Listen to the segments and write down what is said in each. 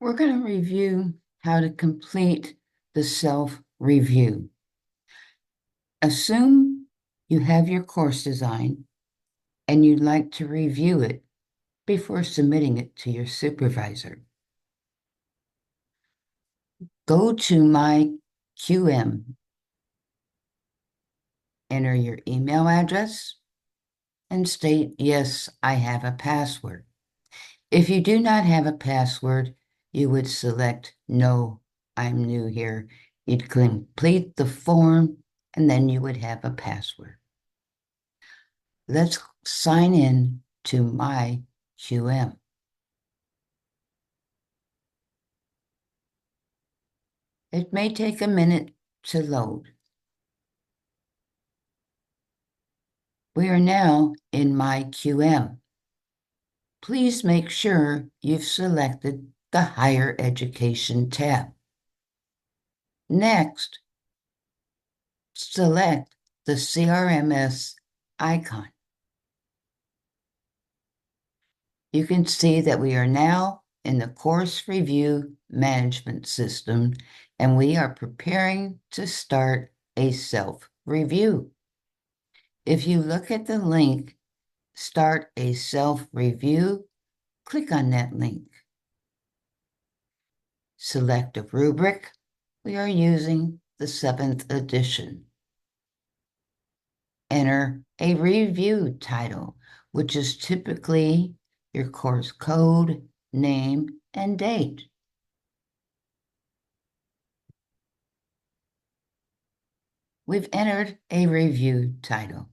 We're going to review how to complete the self-review. Assume you have your course design and you'd like to review it before submitting it to your supervisor. Go to My QM, enter your email address, and state, yes, I have a password. If you do not have a password, you would select, no, I'm new here. You'd complete the form, and then you would have a password. Let's sign in to My QM. It may take a minute to load. We are now in My QM. Please make sure you've selected the Higher Education tab. Next, select the CRMS icon. You can see that we are now in the Course Review Management System, and we are preparing to start a self-review. If you look at the link, Start a Self-Review, click on that link. Select a rubric. We are using the 7th edition. Enter a review title, which is typically your course code, name, and date. We've entered a review title.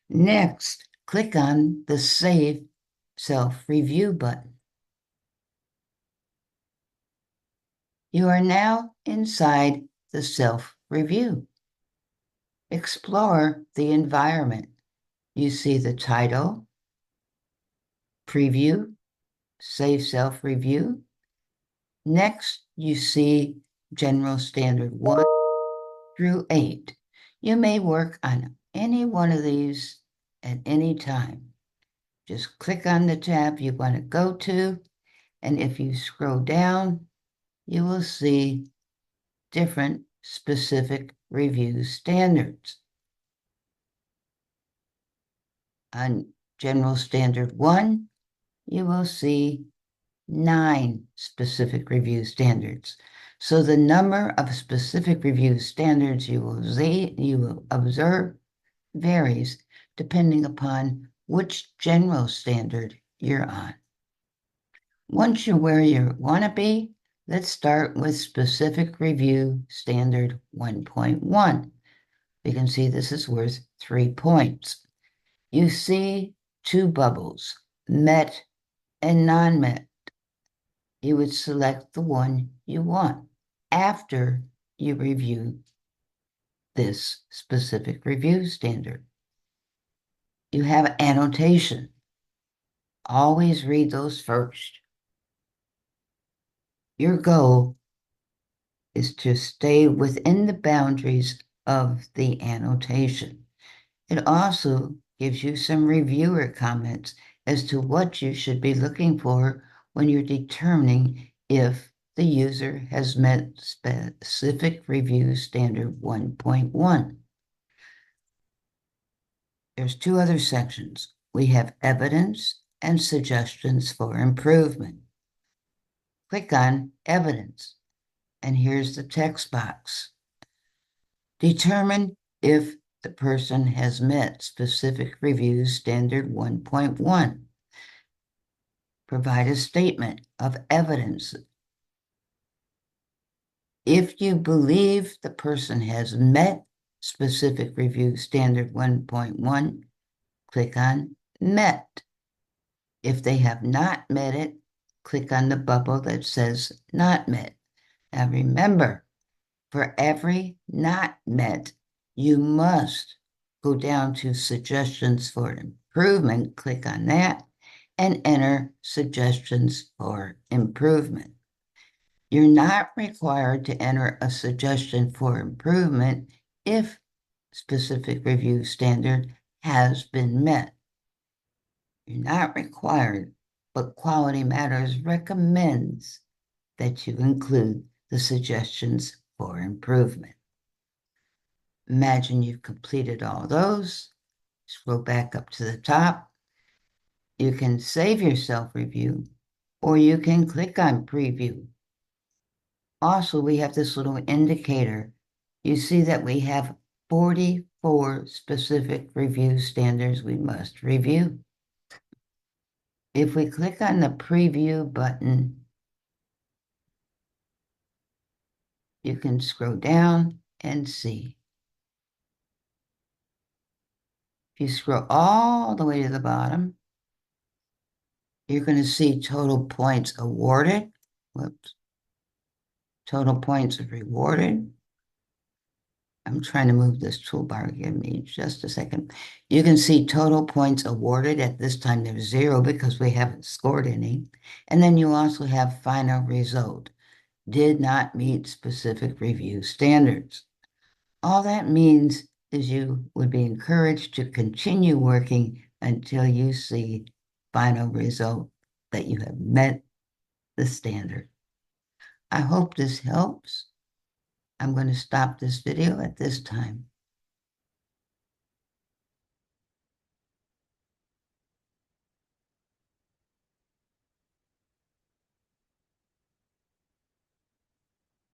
Next, click on the Save Self-Review button. You are now inside the self-review. Explore the environment. You see the title, Preview, Save Self-Review. Next, you see General Standard 1 through 8. You may work on any one of these at any time. Just click on the tab you want to go to, and if you scroll down, you will see different specific review standards. On General Standard 1, you will see 9 specific review standards. So the number of specific review standards you will observe varies depending upon which general standard you're on. Once you're where you want to be, let's start with specific review standard 1.1. You can see this is worth 3 points. You see 2 bubbles, met and non-met. You would select the one you want after you review this specific review standard. You have annotation. Always read those first. Your goal is to stay within the boundaries of the annotation. It also gives you some reviewer comments as to what you should be looking for when you're determining if the user has met specific review standard 1.1. There's 2 other sections. We have evidence and suggestions for improvement. Click on evidence, and here's the text box. Determine if the person has met specific review standard 1.1. Provide a statement of evidence. If you believe the person has met specific review standard 1.1, click on met. If they have not met it, click on the bubble that says not met. Now remember, for every not met, you must go down to suggestions for improvement, click on that, and enter suggestions for improvement. You're not required to enter a suggestion for improvement if specific review standard has been met. You're not required, but Quality Matters recommends that you include the suggestions for improvement. Imagine you've completed all those. Scroll back up to the top. You can save your self-review, or you can click on Preview. Also, we have this little indicator. You see that we have 44 specific review standards we must review. If we click on the Preview button, you can scroll down and see. If you scroll all the way to the bottom, you're going to see total points awarded. Whoops. Total points rewarded. I'm trying to move this toolbar. Give me just a second. You can see total points awarded. At this time, there's 0 because we haven't scored any. And then you also have final result. Did not meet specific review standards. All that means is you would be encouraged to continue working until you see final result that you have met the standard. I hope this helps. I'm going to stop this video at this time.